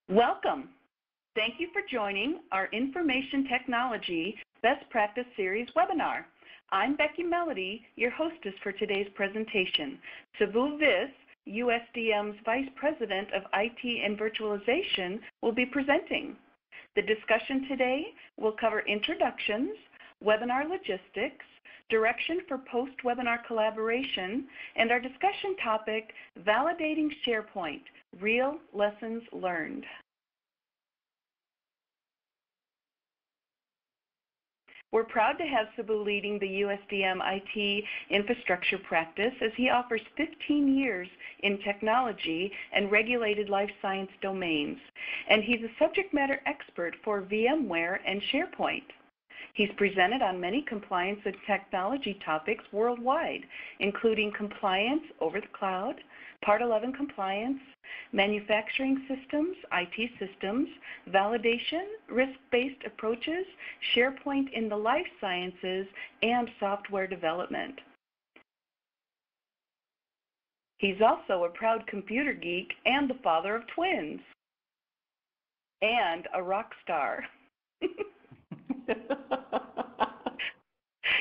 Welcome. Thank you for joining our Information Technology Best Practice Series webinar. I'm Becky Melody, your hostess for today's presentation. Sabu Vis, USDM's Vice President of IT and Virtualization, will be presenting. The discussion today will cover introductions, webinar logistics, direction for post-webinar collaboration, and our discussion topic, Validating SharePoint, Real Lessons Learned. We're proud to have Sabu leading the USDM IT infrastructure practice as he offers 15 years in technology and regulated life science domains, and he's a subject matter expert for VMware and SharePoint. He's presented on many compliance and technology topics worldwide, including compliance over the cloud, Part 11 compliance, manufacturing systems, IT systems, validation, risk-based approaches, SharePoint in the life sciences, and software development. He's also a proud computer geek and the father of twins, and a rock star.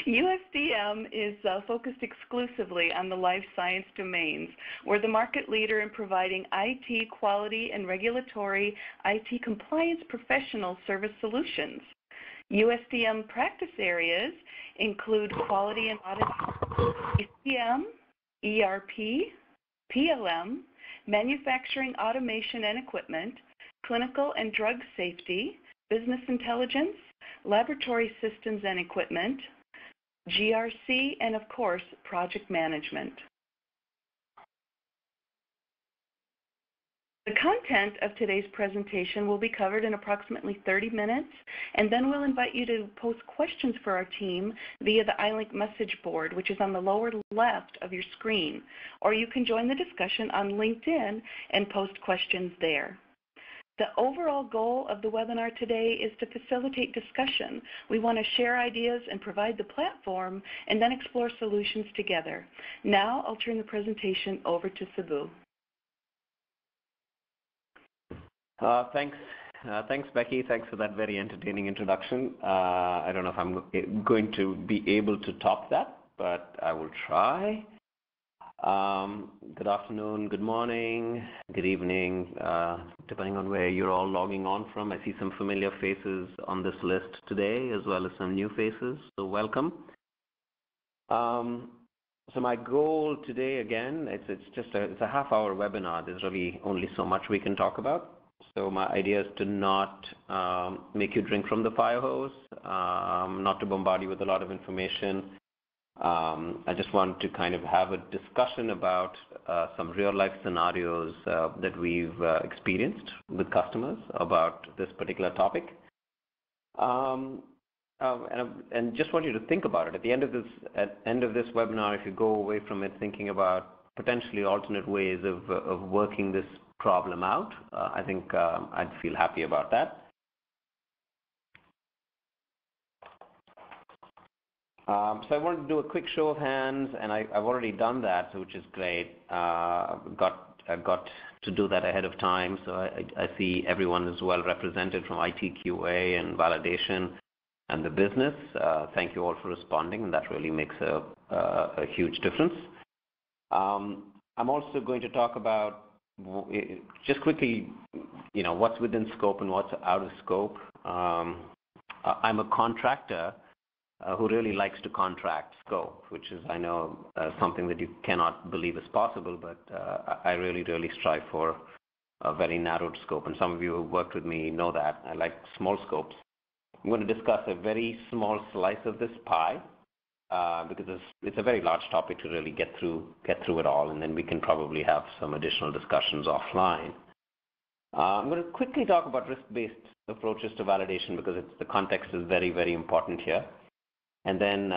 USDM is focused exclusively on the life science domains. We're the market leader in providing IT quality and regulatory IT compliance professional service solutions. USDM practice areas include quality and audit, ECM, ERP, PLM, manufacturing automation and equipment, clinical and drug safety, business intelligence, laboratory systems and equipment, GRC, and of course, project management. The content of today's presentation will be covered in approximately 30 minutes, and then we'll invite you to post questions for our team via the iLink message board, which is on the lower left of your screen, or you can join the discussion on LinkedIn and post questions there. The overall goal of the webinar today is to facilitate discussion. We want to share ideas and provide the platform and then explore solutions together. Now I'll turn the presentation over to Sabu. Thanks, Becky. Thanks for that very entertaining introduction. I don't know if I'm going to be able to top that, but I will try. Good afternoon, good morning, good evening, depending on where you're all logging on from. I see some familiar faces on this list today, as well as some new faces, so welcome. So my goal today, again, it's a half-hour webinar. There's really only so much we can talk about. So my idea is to not make you drink from the fire hose, not to bombard you with a lot of information. I just want to kind of have a discussion about some real-life scenarios that we've experienced with customers about this particular topic. And just want you to think about it. At the end of this webinar, if you go away from it thinking about potentially alternate ways of working this problem out, I think I'd feel happy about that. So I wanted to do a quick show of hands, and I've already done that, which is great. I got to do that ahead of time, so I see everyone is well represented from IT, QA, and validation, and the business. Thank you all for responding, and that really makes a huge difference. I'm also going to talk about, just quickly, what's within scope and what's out of scope. I'm a contractor who really likes to contract scope, which is, I know, something that you cannot believe is possible, but I really, really strive for a very narrowed scope. And some of you who worked with me know that. I like small scopes. I'm going to discuss a very small slice of this pie because it's a very large topic to really get through it all, and then we can probably have some additional discussions offline. I'm going to quickly talk about risk-based approaches to validation because the context is very, very important here. And then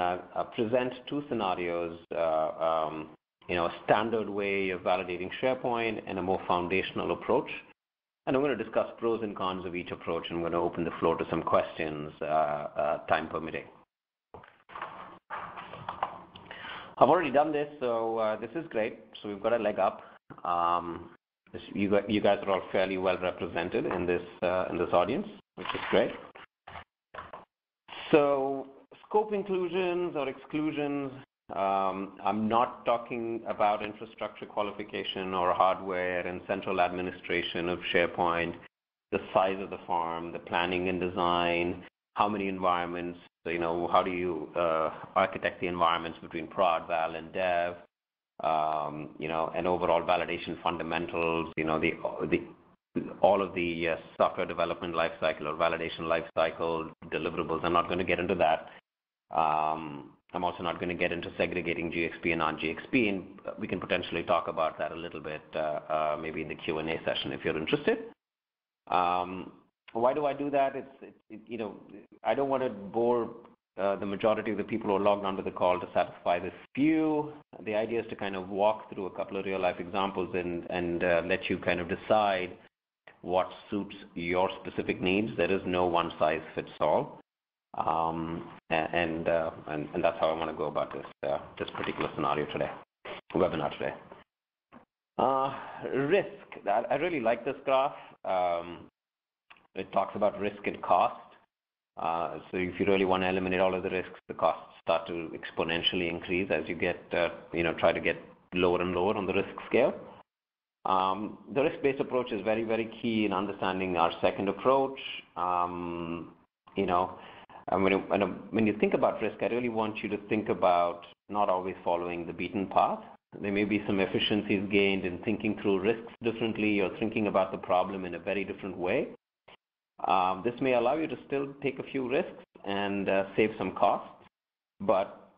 present two scenarios, a standard way of validating SharePoint and a more foundational approach. And I'm going to discuss pros and cons of each approach, and I'm going to open the floor to some questions, time permitting. I've already done this, so this is great. So we've got a leg up. you guys are all fairly well represented in this audience, which is great. So scope inclusions or exclusions, I'm not talking about infrastructure qualification or hardware and central administration of SharePoint, the size of the farm, the planning and design, how many environments, how do you architect the environments between prod, val, and dev, and overall validation fundamentals, all of the software development lifecycle or validation lifecycle deliverables. I'm not going to get into that. I'm also not going to get into segregating GXP and non-GXP, and we can potentially talk about that a little bit, maybe in the Q&A session if you're interested. Why do I do that? I don't want to bore the majority of the people who are logged onto the call to satisfy this few. The idea is to kind of walk through a couple of real-life examples and let you kind of decide what suits your specific needs. There is no one-size-fits-all, and that's how I want to go about this particular webinar today. Risk. I really like this graph. It talks about risk and cost. So if you really want to eliminate all of the risks, the costs start to exponentially increase as you get, try to get lower and lower on the risk scale. The risk-based approach is very, very key in understanding our second approach. When you think about risk, I really want you to think about not always following the beaten path. There may be some efficiencies gained in thinking through risks differently or thinking about the problem in a very different way. This may allow you to still take a few risks and save some costs, but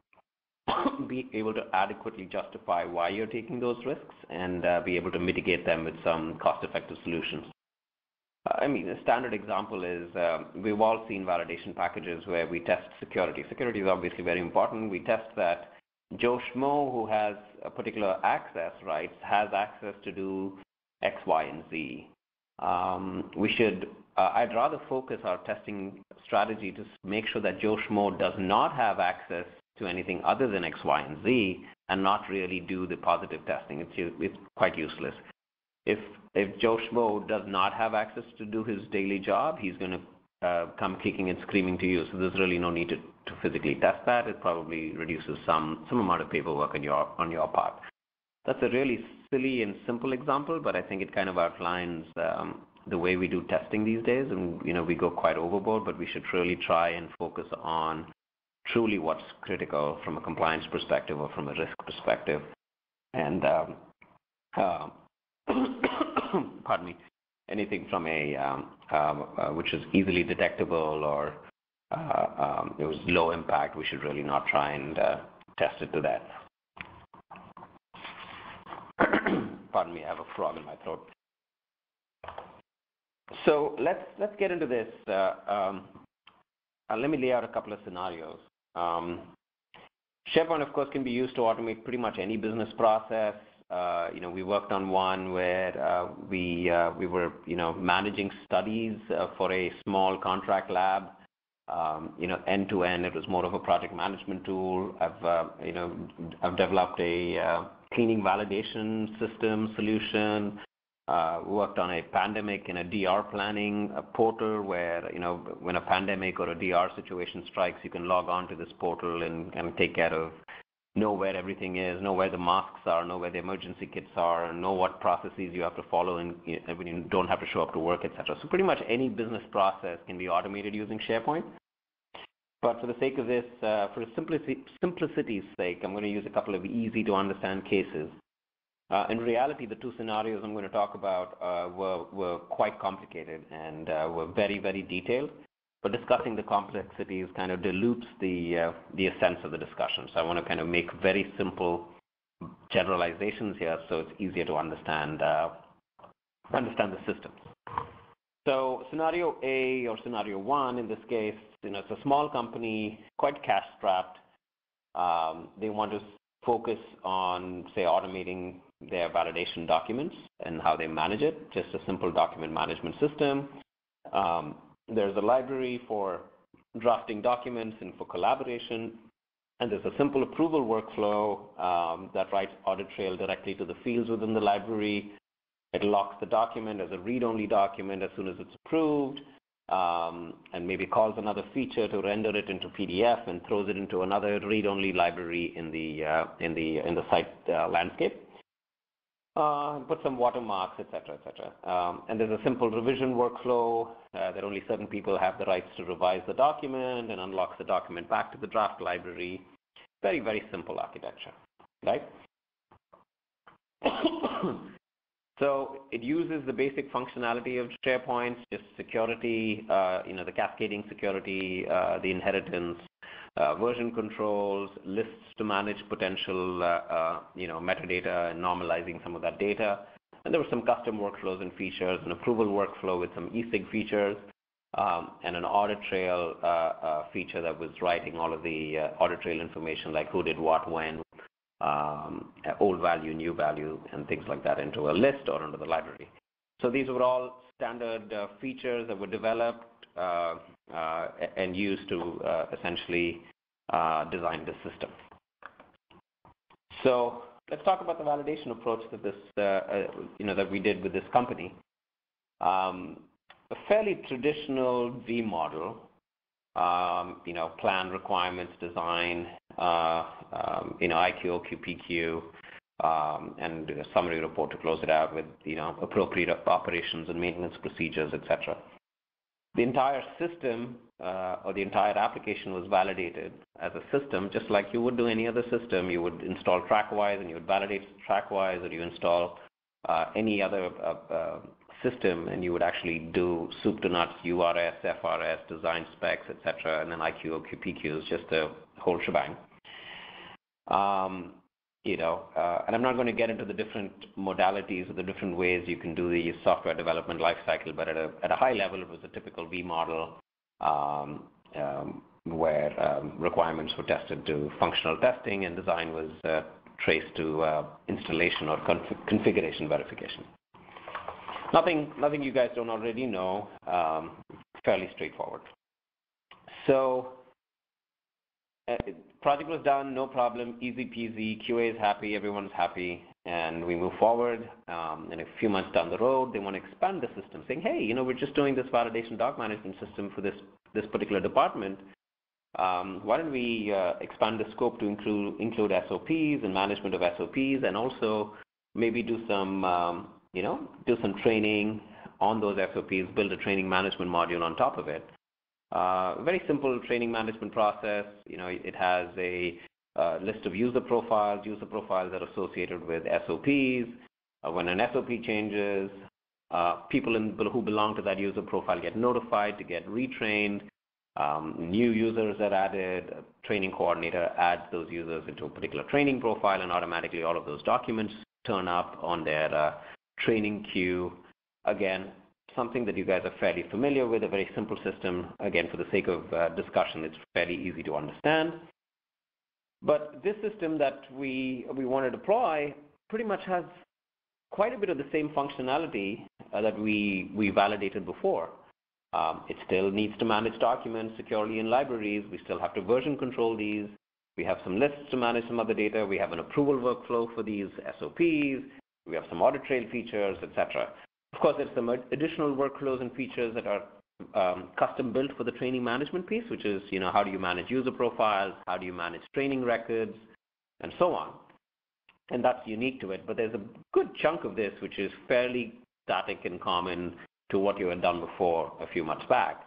be able to adequately justify why you're taking those risks and be able to mitigate them with some cost-effective solutions. A standard example is we've all seen validation packages where we test security. Security is obviously very important. We test that Joe Schmo, who has a particular access rights, has access to do X, Y, and Z. I'd rather focus our testing strategy to make sure that Joe Schmo does not have access to anything other than X, Y, and Z, and not really do the positive testing. It's quite useless. If Joe Schmo does not have access to do his daily job, he's going to come kicking and screaming to you. So there's really no need to physically test that. It probably reduces some amount of paperwork on your part. That's a really silly and simple example, but I think it kind of outlines the way we do testing these days, and we go quite overboard, but we should really try and focus on truly what's critical from a compliance perspective or from a risk perspective, and pardon me, anything from which is easily detectable or it was low impact, we should really not try and test it to that. Pardon me, I have a frog in my throat. So let's get into this. Let me lay out a couple of scenarios. SharePoint, of course, can be used to automate pretty much any business process. We worked on one where we were managing studies for a small contract lab. End to end, it was more of a project management tool. I've developed a cleaning validation system solution. Worked on a pandemic and a DR planning portal where, when a pandemic or a DR situation strikes, you can log on to this portal and kind of take care of, know where everything is, know where the masks are, know where the emergency kits are, and know what processes you have to follow and when you don't have to show up to work, etc. So pretty much any business process can be automated using SharePoint. But for the sake of this, for simplicity's sake, I'm going to use a couple of easy to understand cases. In reality, the two scenarios I'm going to talk about were quite complicated and were very, very detailed. But discussing the complexities kind of dilutes the essence of the discussion. So I want to kind of make very simple generalizations here so it's easier to understand the systems. So scenario A or scenario 1 in this case, it's a small company, quite cash-strapped. They want to focus on, say, automating their validation documents and how they manage it, just a simple document management system. There's a library for drafting documents and for collaboration, and there's a simple approval workflow that writes audit trail directly to the fields within the library. It locks the document as a read-only document as soon as it's approved, and maybe calls another feature to render it into PDF and throws it into another read-only library in the site landscape. Put some watermarks, etc., etc. And there's a simple revision workflow that only certain people have the rights to revise the document and unlocks the document back to the draft library. Very, very simple architecture, right? So it uses the basic functionality of SharePoint, just security, the cascading security, the inheritance, version controls, lists to manage potential, metadata and normalizing some of that data. And there were some custom workflows and features, an approval workflow with some e-sig features, and an audit trail feature that was writing all of the audit trail information, like who did what, when, old value, new value, and things like that into a list or into the library. So these were all standard features that were developed and used to essentially design the system. So let's talk about the validation approach that that we did with this company. A fairly traditional V model, plan, requirements, design, IQ, OQ, PQ, and a summary report to close it out with, appropriate operations and maintenance procedures, etc. The entire system or the entire application was validated as a system, just like you would do any other system. You would install TrackWise and you would validate TrackWise, or you install any other system and you would actually do soup to nuts, URS, FRS, design specs, etc., and then IQ, OQ, PQs, just the whole shebang. And I'm not going to get into the different modalities or the different ways you can do the software development lifecycle, but at a high level, it was a typical V model where requirements were tested to functional testing and design was traced to installation or configuration verification. Nothing you guys don't already know, fairly straightforward. So project was done, no problem, easy peasy, QA is happy, everyone's happy, and we move forward. And a few months down the road, they want to expand the system, saying, hey, we're just doing this validation doc management system for this particular department. Why don't we expand the scope to include SOPs and management of SOPs, and also maybe do some training on those SOPs, build a training management module on top of it. Very simple training management process. It has a list of user profiles that are associated with SOPs. When an SOP changes, people who belong to that user profile get notified to get retrained. New users are added. A training coordinator adds those users into a particular training profile, and automatically all of those documents turn up on their training queue. Again, something that you guys are fairly familiar with, a very simple system. Again, for the sake of discussion, it's fairly easy to understand. But this system that we want to deploy pretty much has quite a bit of the same functionality that we validated before. It still needs to manage documents securely in libraries. We still have to version control these. We have some lists to manage some other data. We have an approval workflow for these SOPs. We have some audit trail features, etc. Of course, there's some additional workflows and features that are custom built for the training management piece, which is, how do you manage user profiles, how do you manage training records, and so on. And that's unique to it. But there's a good chunk of this which is fairly static and common to what you had done before a few months back.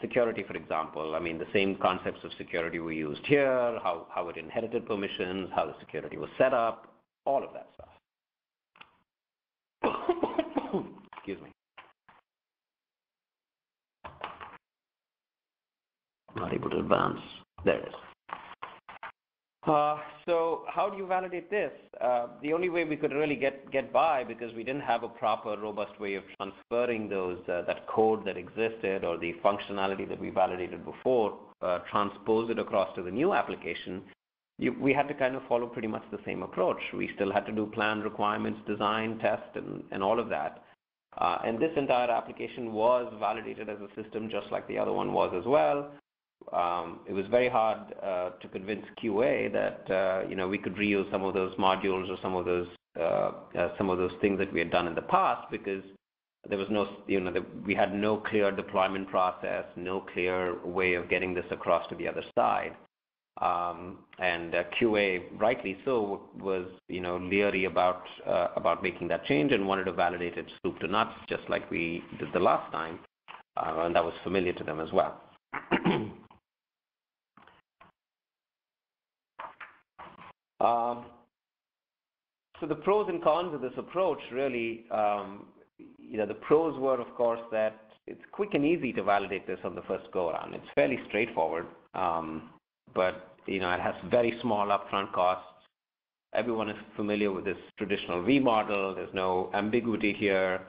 Security, for example, the same concepts of security were used here, how it inherited permissions, how the security was set up, all of that stuff. Excuse me. Not able to advance. There it is. So how do you validate this? The only way we could really get by, because we didn't have a proper, robust way of transferring that code that existed or the functionality that we validated before, transpose it across to the new application, we had to kind of follow pretty much the same approach. We still had to do plan, requirements, design, test, and all of that. And this entire application was validated as a system just like the other one was as well. It was very hard to convince QA that we could reuse some of those modules or some of those some of those things that we had done in the past because there was no, we had no clear deployment process, no clear way of getting this across to the other side. And QA, rightly so, was leery about making that change and wanted to validate it soup to nuts, just like we did the last time, and that was familiar to them as well. So the pros and cons of this approach really, the pros were, of course, that it's quick and easy to validate this on the first go around. It's fairly straightforward. But it has very small upfront costs. Everyone is familiar with this traditional V model. There's no ambiguity here.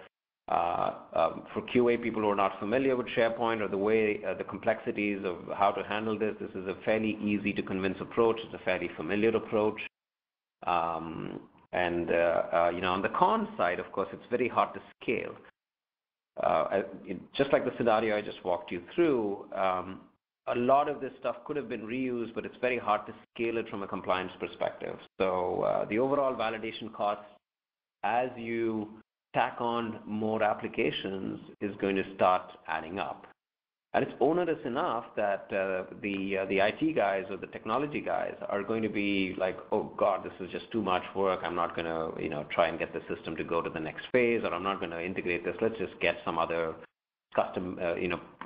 For QA people who are not familiar with SharePoint or the way the complexities of how to handle this is a fairly easy to convince approach. It's a fairly familiar approach. On the con side, of course, it's very hard to scale. Just like the scenario I just walked you through, a lot of this stuff could have been reused, but it's very hard to scale it from a compliance perspective. So the overall validation costs, as you tack on more applications, is going to start adding up. And it's onerous enough that the IT guys or the technology guys are going to be like, oh God, this is just too much work. I'm not going to try and get the system to go to the next phase, or I'm not going to integrate this. Let's just get some other custom,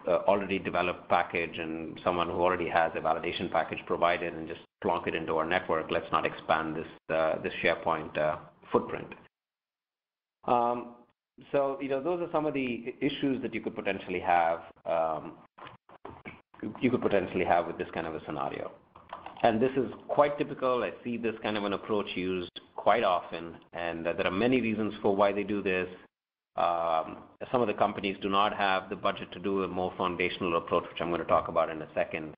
already developed package and someone who already has a validation package provided and just plonk it into our network. Let's not expand this SharePoint footprint. So those are some of the issues that you could potentially have. With this kind of a scenario, and this is quite typical. I see this kind of an approach used quite often, and there are many reasons for why they do this. Some of the companies do not have the budget to do a more foundational approach, which I'm going to talk about in a second,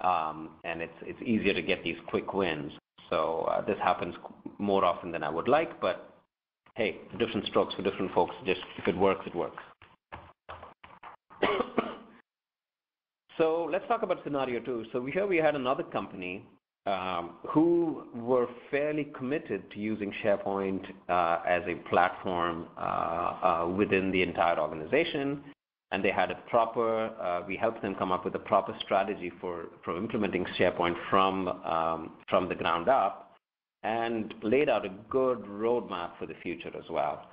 and it's easier to get these quick wins. So this happens more often than I would like, but hey, different strokes for different folks. Just if it works, it works. So let's talk about scenario 2. So here we had another company who were fairly committed to using SharePoint as a platform within the entire organization, and they had a proper. We helped them come up with a proper strategy for implementing SharePoint from the ground up, and laid out a good roadmap for the future as well.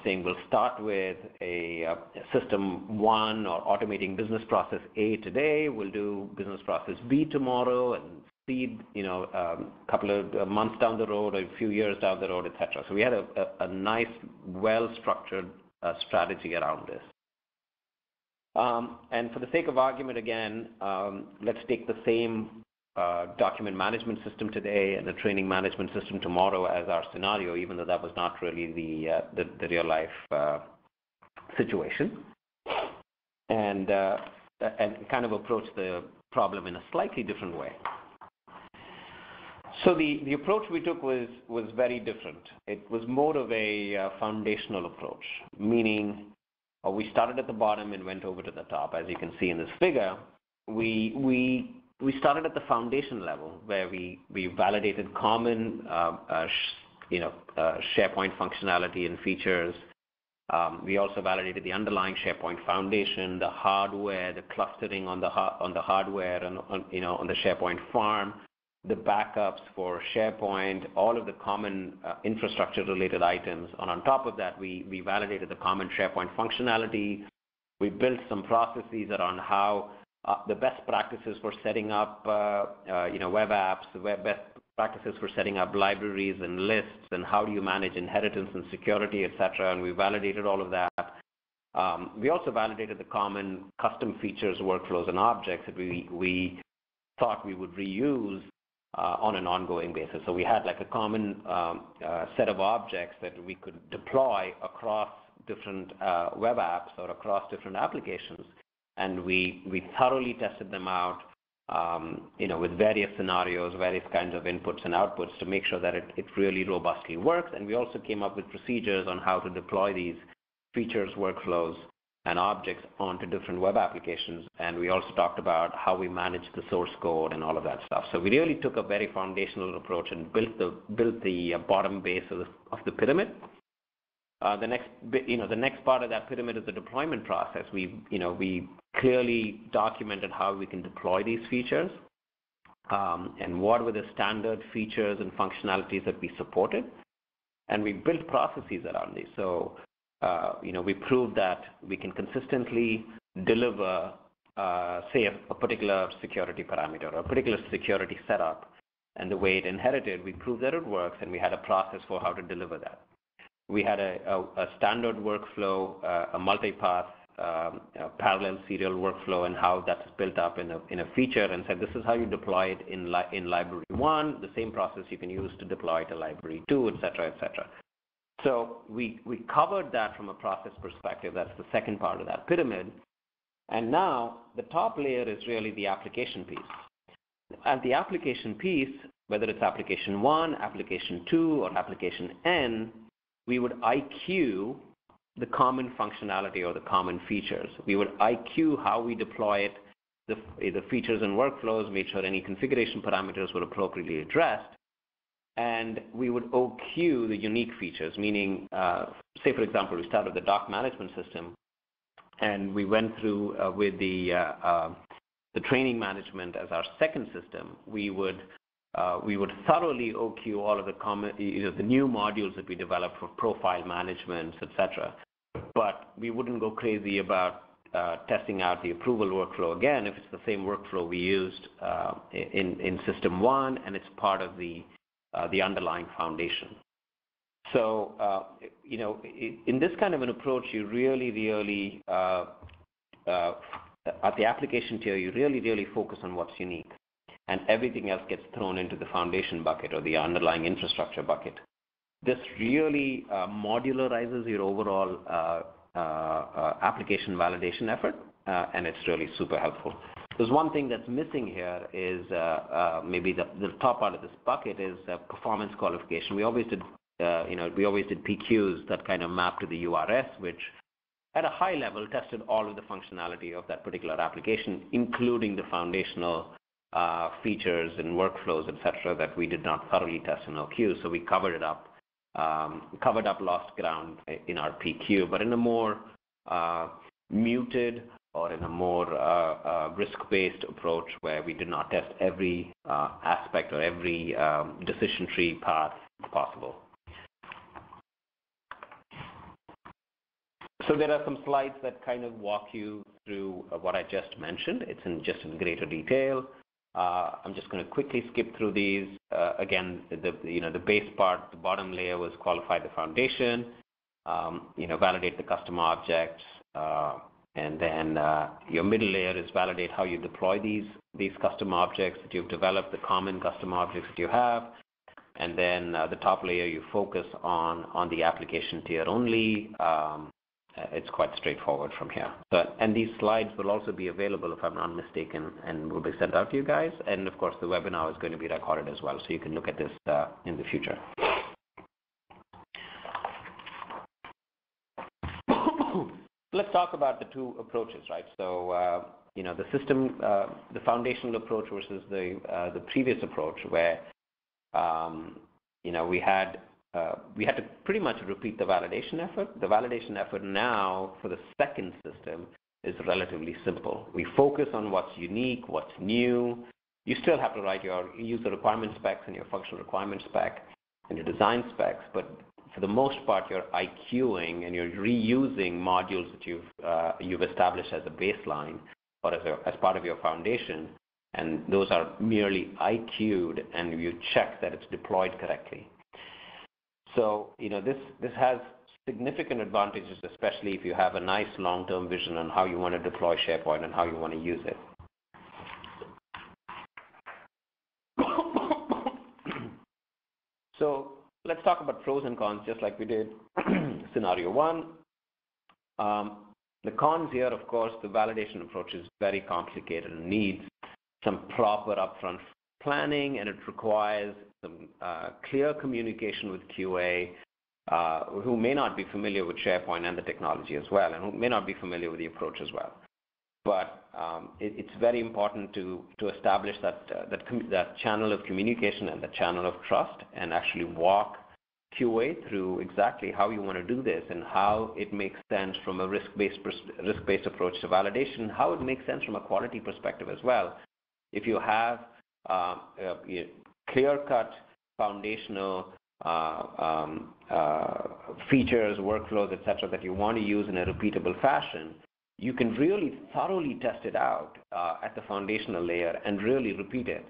Saying we'll start with a system 1 or automating business process A today. We'll do business process B tomorrow, and see, a couple of months down the road or a few years down the road, etc. So we had a nice, well-structured strategy around this. And for the sake of argument, again, let's take the same document management system today and the training management system tomorrow as our scenario, even though that was not really the real life situation, and kind of approach the problem in a slightly different way. So the approach we took was very different. It was more of a foundational approach, meaning we started at the bottom and went over to the top. As you can see in this figure, we started at the foundation level, where we validated common SharePoint functionality and features. We also validated the underlying SharePoint foundation, the hardware, the clustering on the hardware, and on the SharePoint farm, the backups for SharePoint, all of the common infrastructure-related items. And on top of that, we validated the common SharePoint functionality. We built some processes around how the best practices for setting up web apps, best practices for setting up libraries and lists, and how do you manage inheritance and security, etc. And we validated all of that. We also validated the common custom features, workflows, and objects that we thought we would reuse on an ongoing basis. So we had like a common set of objects that we could deploy across different web apps or across different applications. And we thoroughly tested them out, with various scenarios, various kinds of inputs and outputs to make sure that it really robustly works. And we also came up with procedures on how to deploy these features, workflows, and objects onto different web applications. And we also talked about how we manage the source code and all of that stuff. So we really took a very foundational approach and built the bottom base of the pyramid. The next part of that pyramid is the deployment process. We clearly documented how we can deploy these features, and what were the standard features and functionalities that we supported, and we built processes around these. So we proved that we can consistently deliver, say, a particular security parameter or a particular security setup, and the way it inherited, we proved that it works, and we had a process for how to deliver that. We had a standard workflow, a multipath, parallel serial workflow, and how that's built up in a feature, and said this is how you deploy it in library 1, the same process you can use to deploy to library 2, et cetera, et cetera. So we covered that from a process perspective. That's the second part of that pyramid. And now the top layer is really the application piece. And the application piece, whether it's application 1, application 2, or application N, we would IQ the common functionality or the common features. We would IQ how we deploy it, the features and workflows, make sure any configuration parameters were appropriately addressed, and we would OQ the unique features, meaning, say, for example, we started the doc management system, and we went through with the training management as our second system. We would thoroughly OQ all of the common, the new modules that we developed for profile management, etc. But we wouldn't go crazy about testing out the approval workflow again if it's the same workflow we used in System 1, and it's part of the underlying foundation. So, in this kind of an approach, you really, at the application tier, you really focus on what's unique, and everything else gets thrown into the foundation bucket or the underlying infrastructure bucket. This really modularizes your overall application validation effort, and it's really super helpful. There's one thing that's missing here is maybe the top part of this bucket is performance qualification. We always did PQs that kind of map to the URS, which at a high level tested all of the functionality of that particular application, including the foundational features and workflows, etc., that we did not thoroughly test in OQ. So we covered up lost ground in our PQ, but in a more muted or in a more risk-based approach where we did not test every aspect or every decision tree path possible. So there are some slides that kind of walk you through what I just mentioned. It's in greater detail. I'm just going to quickly skip through these. Again, the base part, the bottom layer was qualify the foundation, validate the custom objects, and then your middle layer is validate how you deploy these custom objects that you've developed, the common custom objects that you have, and then the top layer you focus on the application tier only. It's quite straightforward from here. And these slides will also be available, if I'm not mistaken, and will be sent out to you guys. And of course, the webinar is going to be recorded as well, so you can look at this in the future. Let's talk about the two approaches, right? So, the system, the foundational approach versus the previous approach, where we had to pretty much repeat the validation effort. The validation effort now for the second system is relatively simple. We focus on what's unique, what's new. You still have to write your user requirement specs and your functional requirement spec and your design specs, but for the most part, you're IQing and you're reusing modules that you've established as a baseline or as part of your foundation, and those are merely IQ'd, and you check that it's deployed correctly. So, this has significant advantages, especially if you have a nice long-term vision on how you want to deploy SharePoint and how you want to use it. So let's talk about pros and cons, just like we did scenario 1. The cons here, of course, the validation approach is very complicated and needs some proper upfront planning, and it requires some clear communication with QA, who may not be familiar with SharePoint and the technology as well, and who may not be familiar with the approach as well. But it's very important to establish that channel of communication and the channel of trust, and actually walk QA through exactly how you want to do this and how it makes sense from a risk-based approach to validation, how it makes sense from a quality perspective as well. If you have clear-cut foundational features, workflows, etc., that you want to use in a repeatable fashion, you can really thoroughly test it out at the foundational layer and really repeat it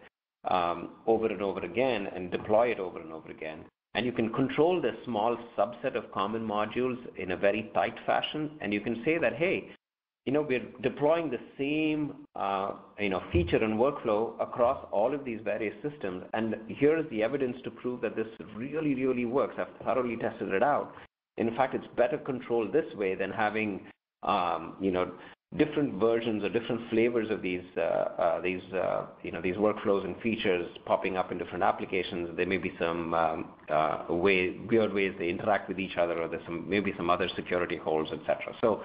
over and over again and deploy it over and over again. And you can control the small subset of common modules in a very tight fashion, and you can say that, hey, we're deploying the same feature and workflow across all of these various systems, and here is the evidence to prove that this really, really works. I've thoroughly tested it out. In fact, it's better controlled this way than having different versions or different flavors of these workflows and features popping up in different applications. There may be some weird ways they interact with each other, or there's maybe some other security holes, etc. So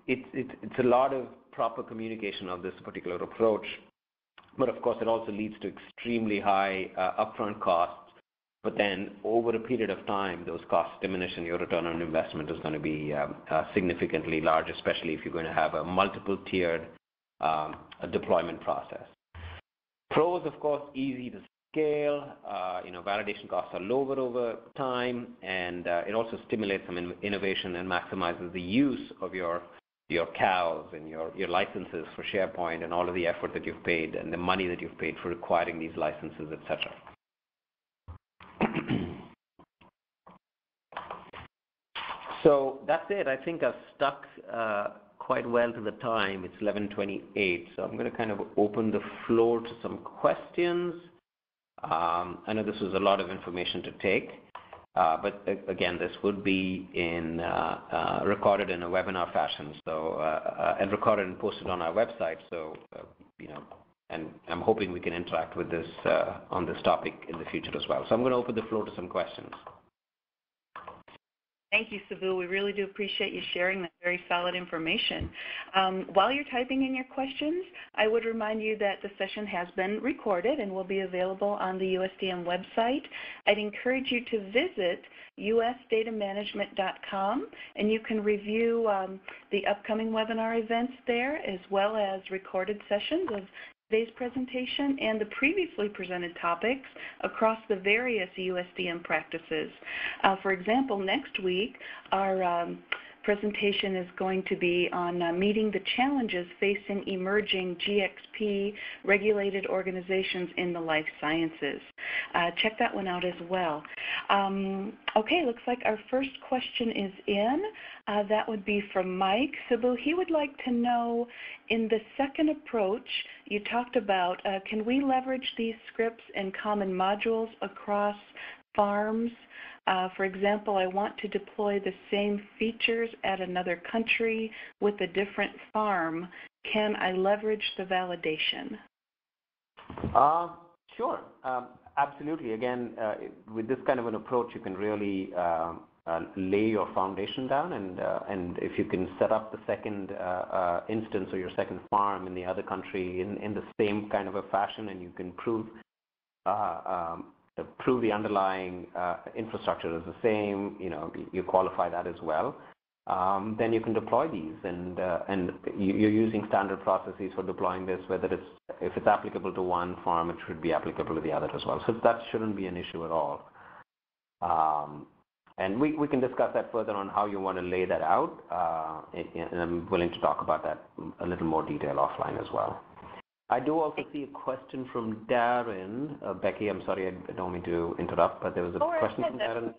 it's a lot of proper communication of this particular approach, but of course it also leads to extremely high upfront costs. But then over a period of time, those costs diminish and your return on investment is going to be significantly large, especially if you're going to have a multiple-tiered deployment process. Pros, of course, easy to scale. Validation costs are lower over time, and it also stimulates some innovation and maximizes the use of your cows and your licenses for SharePoint and all of the effort that you've paid and the money that you've paid for acquiring these licenses, etc. So that's it. I think I've stuck quite well to the time. It's 11:28, so I'm going to kind of open the floor to some questions. I know this was a lot of information to take, but again, this would be recorded in a webinar fashion, so and recorded and posted on our website. So and I'm hoping we can interact with this on this topic in the future as well. So I'm going to open the floor to some questions. Thank you, Subbu. We really do appreciate you sharing that very solid information. While you're typing in your questions, I would remind you that the session has been recorded and will be available on the USDM website. I'd encourage you to visit usdatamanagement.com, and you can review the upcoming webinar events there, as well as recorded sessions of today's presentation and the previously presented topics across the various USDM practices. For example, next week, our presentation is going to be on meeting the challenges facing emerging GXP regulated organizations in the life sciences. Check that one out as well. Okay, looks like our first question is in. That would be from Mike. Subbu, he would like to know, in the second approach, you talked about, can we leverage these scripts and common modules across farms? For example, I want to deploy the same features at another country with a different farm. Can I leverage the validation? Sure. Absolutely. Again, with this kind of an approach, you can really lay your foundation down, and if you can set up the second instance or your second farm in the other country in the same kind of a fashion, and you can prove the underlying infrastructure is the same, you qualify that as well, then you can deploy these, and you're using standard processes for deploying this, if it's applicable to one farm, it should be applicable to the other as well. So that shouldn't be an issue at all. And we can discuss that further on how you want to lay that out, and I'm willing to talk about that a little more detail offline as well. I do also see a question from Darren. Becky, I'm sorry, I don't mean to interrupt, but there was a question from Darren.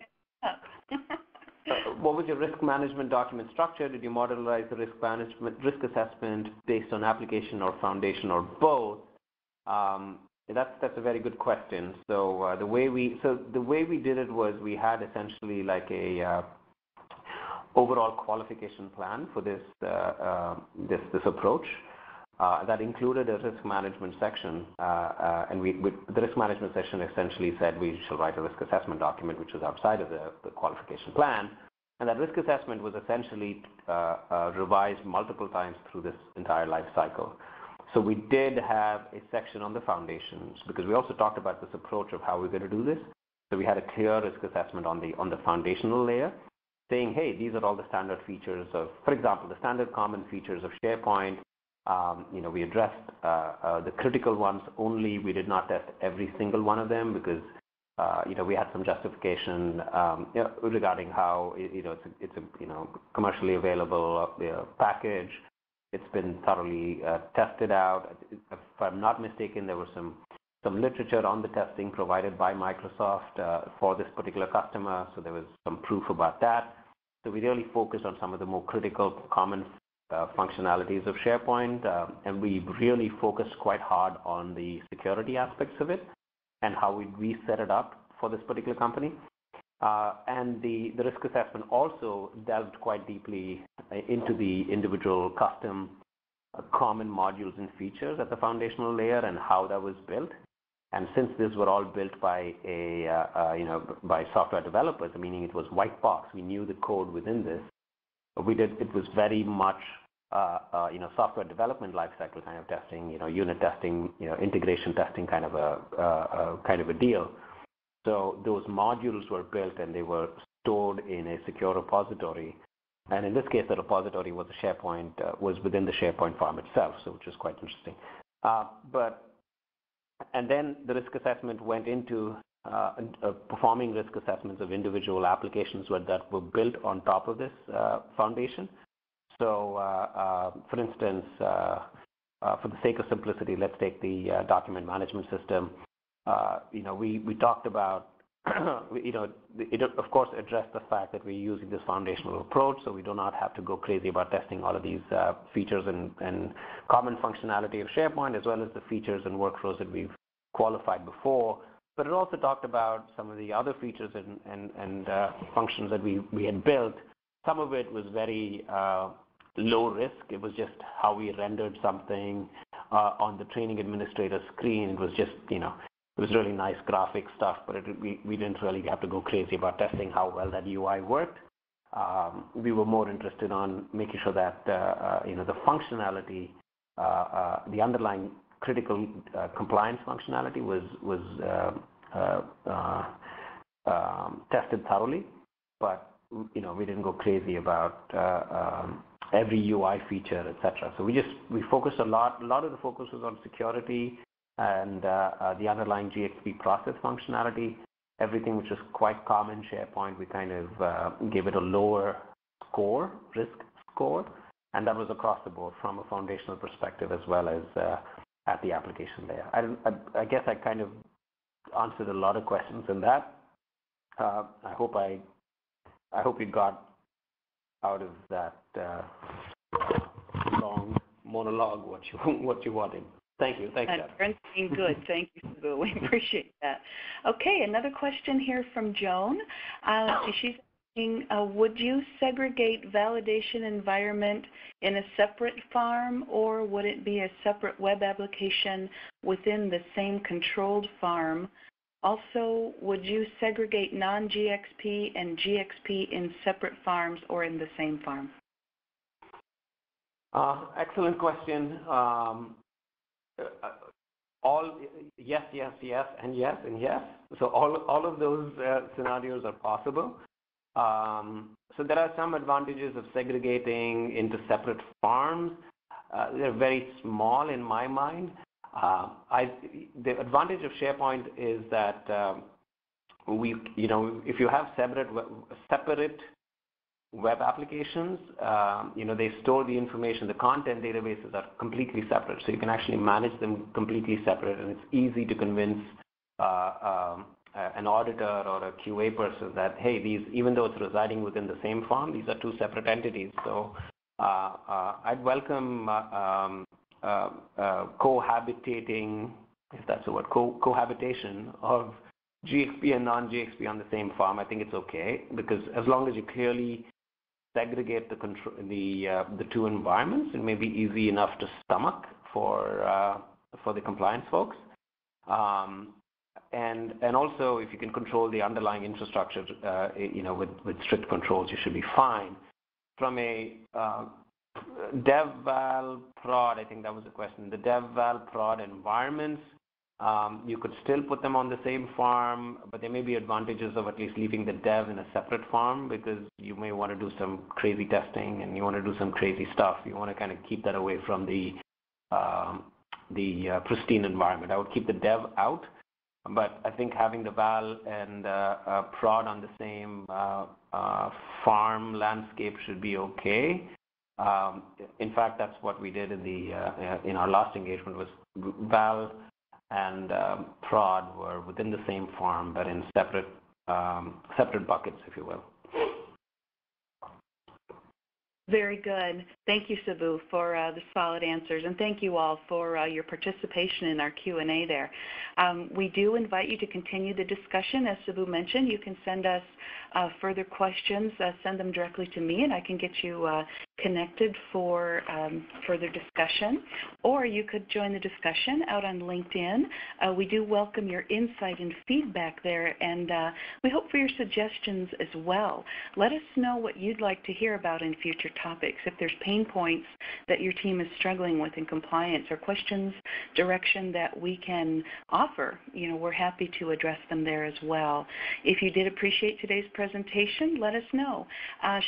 What was your risk management document structure? Did you modularize the risk assessment based on application or foundation or both? That's a very good question. So the way we did it was we had essentially like a overall qualification plan for this approach. that included a risk management section, and the risk management section essentially said we shall write a risk assessment document, which was outside of the qualification plan. And that risk assessment was essentially revised multiple times through this entire life cycle. So we did have a section on the foundations, because we also talked about this approach of how we're going to do this. So we had a clear risk assessment on the foundational layer, saying, hey, these are all the standard features of, for example, the standard common features of SharePoint. We addressed the critical ones only. We did not test every single one of them because we had some justification regarding how it's a commercially available package. It's been thoroughly tested out. If I'm not mistaken, there was some literature on the testing provided by Microsoft for this particular customer, so there was some proof about that. So we really focused on some of the more critical common functionalities of SharePoint, and we really focused quite hard on the security aspects of it and how we set it up for this particular company. And the risk assessment also delved quite deeply into the individual custom common modules and features at the foundational layer and how that was built. And since these were all built by by software developers, meaning it was white box, we knew the code within this. It was very much software development lifecycle kind of testing, unit testing, integration testing kind of a deal. So those modules were built and they were stored in a secure repository. And in this case, the repository was was within the SharePoint farm itself, so which is quite interesting. And then the risk assessment went into performing risk assessments of individual applications that were built on top of this foundation. So, for instance, for the sake of simplicity, let's take the document management system. We talked about, it of course addressed the fact that we're using this foundational approach, so we do not have to go crazy about testing all of these features and common functionality of SharePoint, as well as the features and workflows that we've qualified before. But it also talked about some of the other features and functions that we had built. Some of it was very low risk. It was just how we rendered something on the training administrator screen. It was just, it was really nice graphic stuff, but we didn't really have to go crazy about testing how well that UI worked. We were more interested on making sure that the functionality, the underlying critical compliance functionality was tested thoroughly, but we didn't go crazy about every UI feature, etc. So we focused a lot. A lot of the focus was on security and the underlying GXP process functionality. Everything which is quite common SharePoint, we kind of gave it a lower score, risk score, and that was across the board from a foundational perspective as well as at the application layer. I guess I kind of answered a lot of questions in that. I hope you got out of that long monologue what you wanted. Thank you. Thank you. Good. Thank you, Subbu. We appreciate that. Okay, another question here from Joan. She's asking, would you segregate validation environment in a separate farm, or would it be a separate web application within the same controlled farm? Also, would you segregate non-GXP and GXP in separate farms or in the same farm? Excellent question. All yes, and yes, and yes. So all of those scenarios are possible. So there are some advantages of segregating into separate farms. They're very small in my mind. The advantage of SharePoint is that if you have separate web applications, they store the information. The content databases are completely separate, so you can actually manage them completely separate, and it's easy to convince an auditor or a QA person that, hey, even though it's residing within the same farm, these are two separate entities. So I'd welcome cohabitating, if that's the word, cohabitation of GXP and non-GXP on the same farm. I think it's okay, because as long as you clearly segregate the two environments, it may be easy enough to stomach for the compliance folks. And also, if you can control the underlying infrastructure, with strict controls, you should be fine. From a dev, val, prod, I think that was the question. The dev, val, prod environments, you could still put them on the same farm, but there may be advantages of at least leaving the dev in a separate farm because you may want to do some crazy testing and you want to do some crazy stuff. You want to kind of keep that away from the pristine environment. I would keep the dev out. But I think having the val and prod on the same farm landscape should be okay. In fact, that's what we did in our last engagement. Was val and prod were within the same farm, but in separate buckets, if you will. Very good. Thank you, Sabu, for the solid answers, and thank you all for your participation in our Q&A there. We do invite you to continue the discussion. As Sabu mentioned, you can send us further questions, send them directly to me, and I can get you connected for further discussion. Or you could join the discussion out on LinkedIn. We do welcome your insight and feedback there, and we hope for your suggestions as well. Let us know what you'd like to hear about in future topics. If there's pain points that your team is struggling with in compliance or questions, direction that we can offer, we're happy to address them there as well. If you did appreciate today's presentation, let us know.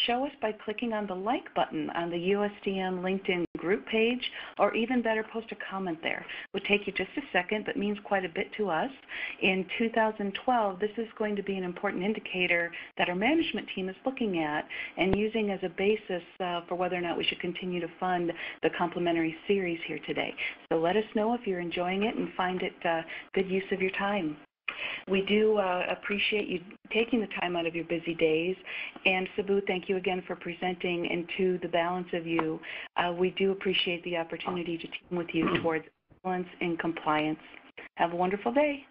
Show us by clicking on the like button on the USDM LinkedIn group page, or even better, post a comment there. It would take you just a second, but means quite a bit to us. In 2012, this is going to be an important indicator that our management team is looking at and using as a basis for whether or not we should continue to fund the complimentary series here today. So let us know if you're enjoying it and find it good use of your time. We do appreciate you taking the time out of your busy days. And Sabu, thank you again for presenting, and to the balance of you, we do appreciate the opportunity to team with you towards excellence in compliance. Have a wonderful day.